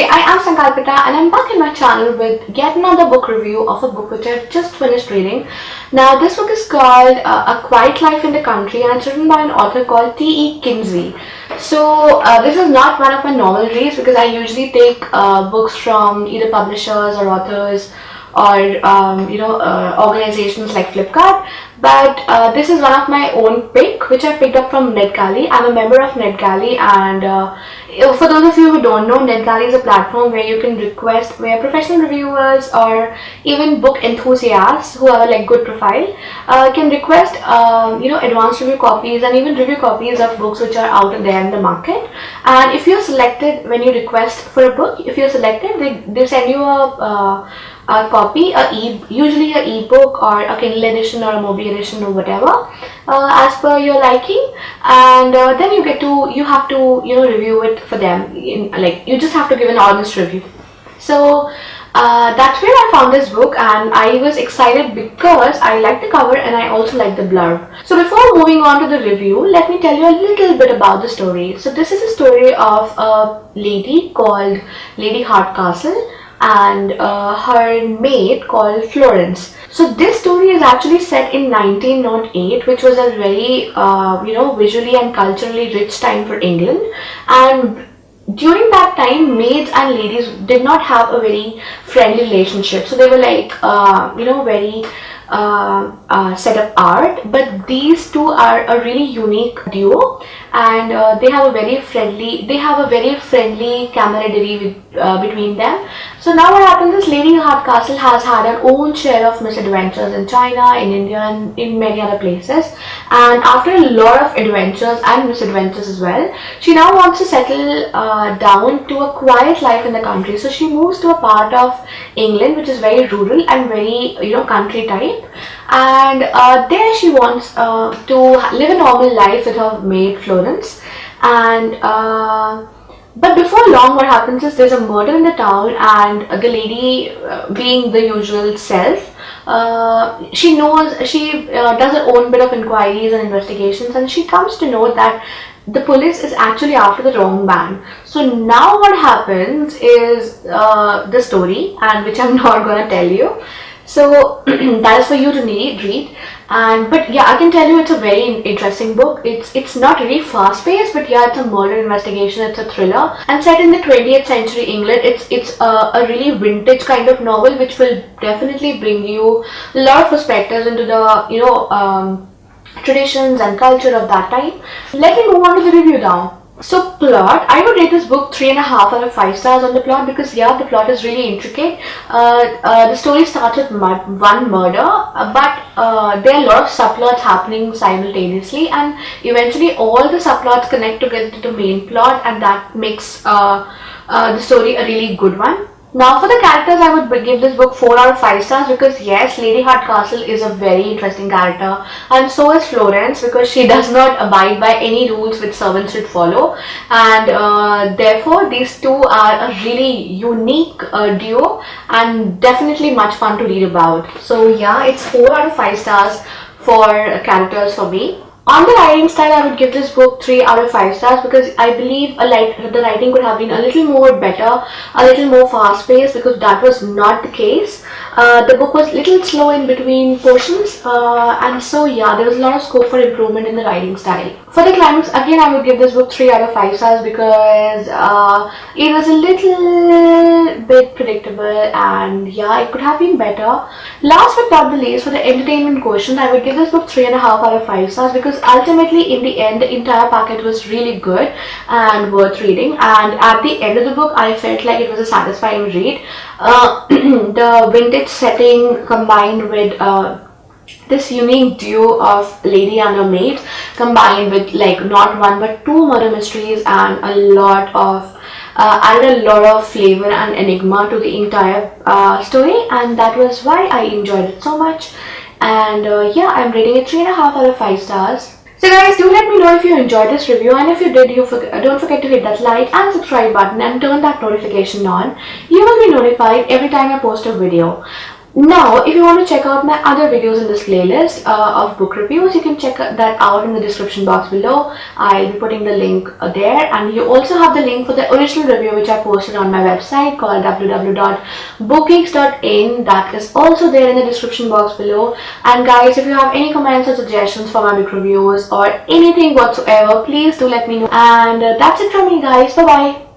Hey, I am Sankalpita and I'm back in my channel with yet another book review of a book which I've just finished reading. Now this book is called A Quiet Life in the Country and it's written by an author called T E Kinsey. So this is not one of my normal reads because I usually take books from either publishers or authors or organizations like Flipkart, but this is one of my own pick which I picked up from NetGalley. I'm a member of NetGalley, and for those of you who don't know, NetGalley is a platform where you can request, where professional reviewers or even book enthusiasts who have a good profile can request advanced review copies and even review copies of books which are out there in the market. And if you're selected, when you request for a book, if you're selected, they send you a copy, usually an ebook or a Kindle edition or a Mobi edition or whatever, as per your liking, and then you have to review it for them. You just have to give an honest review. So that's where I found this book, and I was excited because I liked the cover and I also liked the blurb. So before moving on to the review, let me tell you a little bit about the story. So this is a story of a lady called Lady Hardcastle and her maid called Florence. So this story is actually set in 1908, which was a very visually and culturally rich time for England. And during that time, maids and ladies did not have a very friendly relationship. So they were very set up art, but these two are a really unique duo, and they have a very friendly camaraderie between them. So now what happens is Lady Hardcastle has had her own share of misadventures in China, in India, and in many other places, and after a lot of adventures and misadventures as well, she now wants to settle down to a quiet life in the country. So she moves to a part of England which is very rural and very country type, and there she wants to live a normal life with her maid Florence. And but before long, what happens is there's a murder in the town, and the lady, being the usual self, she does her own bit of inquiries and investigations, and she comes to know that the police is actually after the wrong man. So now what happens is the story, and which I'm not gonna tell you. So that is for you to read. But yeah, I can tell you it's a very interesting book. It's not really fast paced, but yeah, it's a murder investigation, it's a thriller, and set in the 20th century England. It's a really vintage kind of novel which will definitely bring you a lot of perspectives into the traditions and culture of that time. Let me move on to the review now. So plot, I would rate this book 3.5 out of 5 stars on the plot, because yeah, the plot is really intricate. The story starts with one murder, but there are a lot of subplots happening simultaneously, and eventually all the subplots connect together to the main plot, and that makes the story a really good one. Now for the characters, I would give this book 4 out of 5 stars because yes, Lady Hardcastle is a very interesting character, and so is Florence, because she does not abide by any rules which servants should follow, and therefore these two are a really unique duo and definitely much fun to read about. So yeah, it's 4 out of 5 stars for characters for me. On the writing style, I would give this book 3 out of 5 stars because I believe the writing could have been a little more better, a little more fast paced, because that was not the case. The book was a little slow in between portions, and so yeah, there was a lot of scope for improvement in the writing style. For the climax, again, I would give this book 3 out of 5 stars because it was a little bit predictable, and yeah, it could have been better. Last but not the least, for the entertainment quotient, I would give this book 3.5 out of 5 stars because ultimately in the end the entire package was really good and worth reading, and at the end of the book I felt like it was a satisfying read. The vintage setting combined with this unique duo of lady and her maid, combined with not one but 2 murder mysteries, and added a lot of flavor and enigma to the entire story, and that was why I enjoyed it so much. And yeah, I'm rating it 3.5 out of 5 stars. So guys, do let me know if you enjoyed this review, and if you did, don't forget to hit that like and subscribe button and turn that notification on. You will be notified every time I post a video. Now, if you want to check out my other videos in this playlist of book reviews, you can check that out in the description box below. I'll be putting the link there, and you also have the link for the original review which I posted on my website called www.bookgeeks.in. That is also there in the description box below. And guys, if you have any comments or suggestions for my book reviews or anything whatsoever, please do let me know. And that's it from me, guys. Bye bye.